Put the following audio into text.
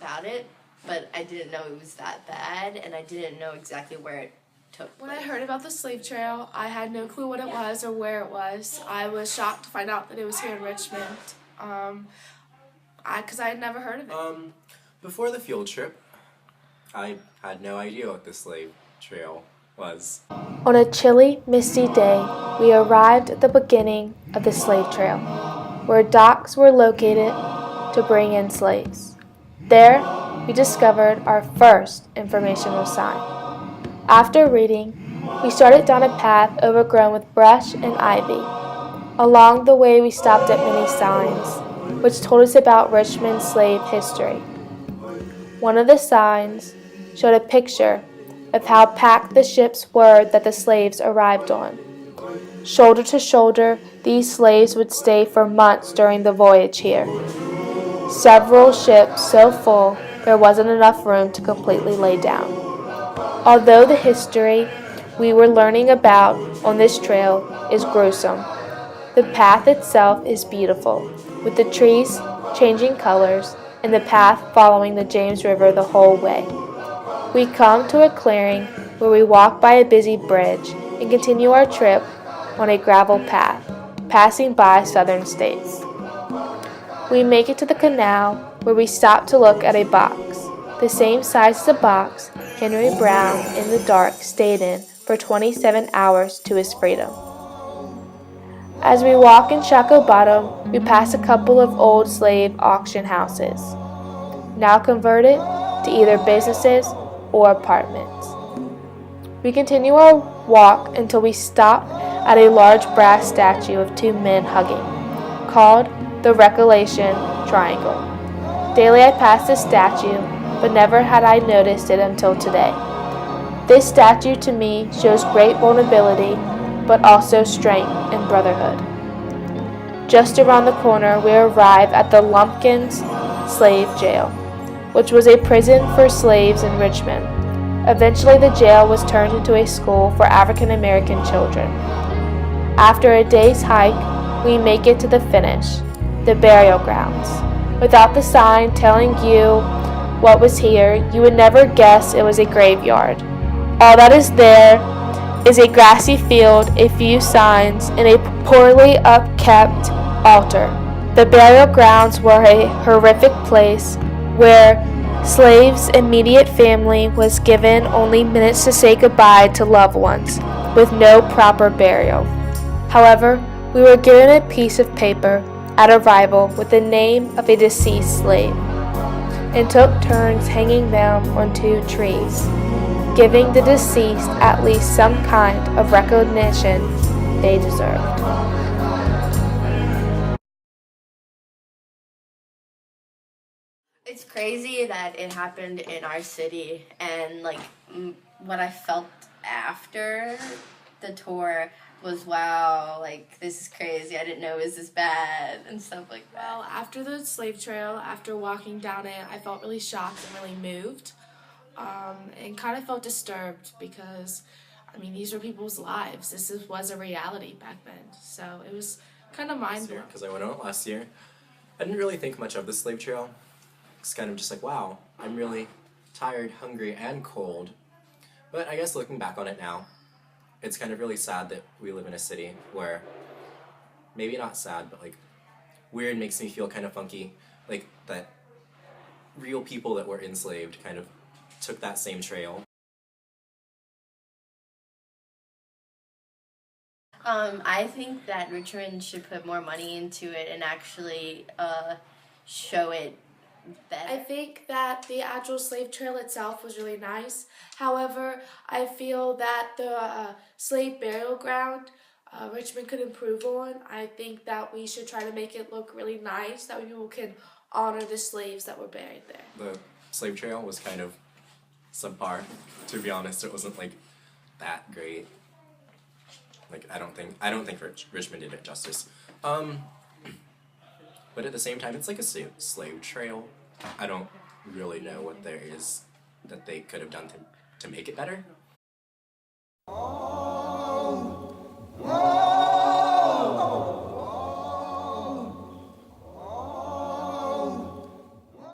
about it, but I didn't know it was that bad, and I didn't know exactly where it took place. When I heard about the slave trail, I had no clue what it was or where it was. I was shocked to find out that it was here in Richmond, because I had never heard of it. Before the field trip, I had no idea what the slave trail was. On a chilly, misty day, we arrived at the beginning of the slave trail, where docks were located to bring in slaves. There, we discovered our first informational sign. After reading, we started down a path overgrown with brush and ivy. Along the way, we stopped at many signs, which told us about Richmond's slave history. One of the signs showed a picture of how packed the ships were that the slaves arrived on. Shoulder to shoulder, these slaves would stay for months during the voyage here. Several ships so full there wasn't enough room to completely lay down. Although the history we were learning about on this trail is gruesome, the path itself is beautiful, with the trees changing colors and the path following the James River the whole way. We come to a clearing where we walk by a busy bridge and continue our trip on a gravel path, passing by southern states. We make it to the canal where we stop to look at a box, the same size as the box Henry Brown in the dark stayed in for 27 hours to his freedom. As we walk in Shockoe Bottom, we pass a couple of old slave auction houses, now converted to either businesses or apartments. We continue our walk until we stop at a large brass statue of two men hugging, called the Recollection Triangle. Daily I pass this statue, but never had I noticed it until today. This statue to me shows great vulnerability, but also strength and brotherhood. Just around the corner, we arrive at the Lumpkins Slave Jail, which was a prison for slaves in Richmond. Eventually, the jail was turned into a school for African American children. After a day's hike, we make it to the finish, the burial grounds. Without the sign telling you what was here, you would never guess it was a graveyard. All that is there is a grassy field, a few signs, and a poorly upkept altar. The burial grounds were a horrific place where slaves' immediate family was given only minutes to say goodbye to loved ones, with no proper burial. However, we were given a piece of paper at arrival with the name of a deceased slave, and took turns hanging them on 2 trees, giving the deceased at least some kind of recognition they deserved. It's crazy that it happened in our city, and like what I felt after the tour was, wow, like this is crazy. I didn't know it was this bad and stuff like that. Well, after the slave trail, after walking down it, I felt really shocked and really moved, and kind of felt disturbed because, I mean, these were people's lives. Was a reality back then, so it was kind of mind-blowing. Because I went on it last year, I didn't really think much of the slave trail. It's kind of just like, wow, I'm really tired, hungry, and cold. But I guess looking back on it now, it's kind of really sad that we live in a city where, maybe not sad, but like weird, makes me feel kind of funky, like that real people that were enslaved kind of took that same trail. I think that Richmond should put more money into it and actually show it better. I think that the actual slave trail itself was really nice. However, I feel that the slave burial ground Richmond could improve on. I think that we should try to make it look really nice, that people can honor the slaves that were buried there. The slave trail was kind of subpar, to be honest. It wasn't like that great. Like I don't think Richmond did it justice. But at the same time, it's like a slave trail. I don't really know what there is that they could have done to make it better.